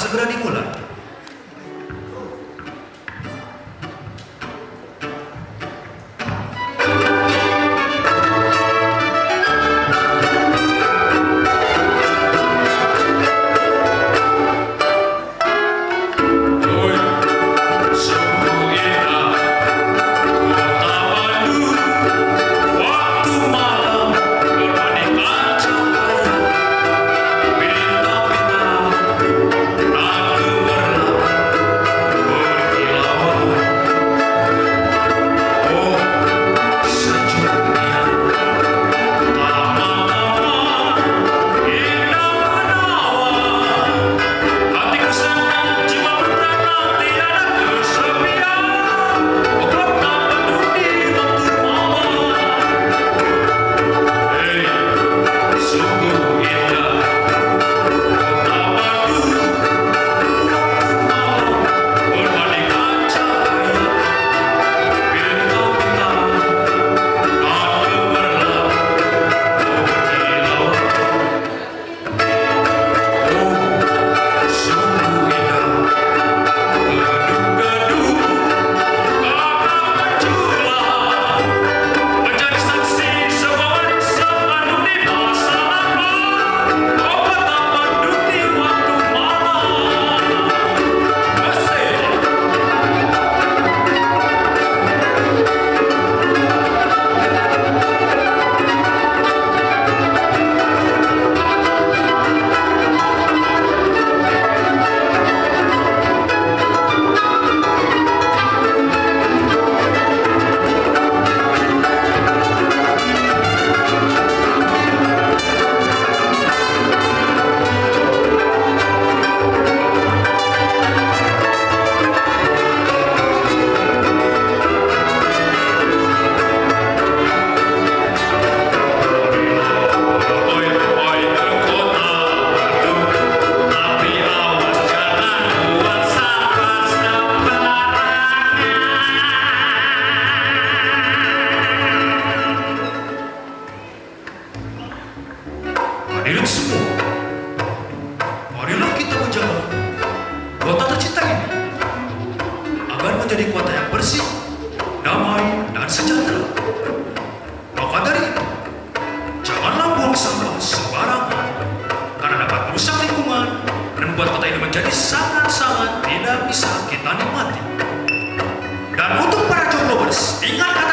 segera dimulai. Hadirin semua, marilah kita menjaga kota tercinta ini agar menjadi kota yang bersih, damai, dan sejahtera. Maka dari itu, janganlah buang sampah sembarangan karena dapat merusak lingkungan dan membuat kota ini menjadi sangat-sangat tidak bisa kita nikmati. Dan untuk para joglowers, ingat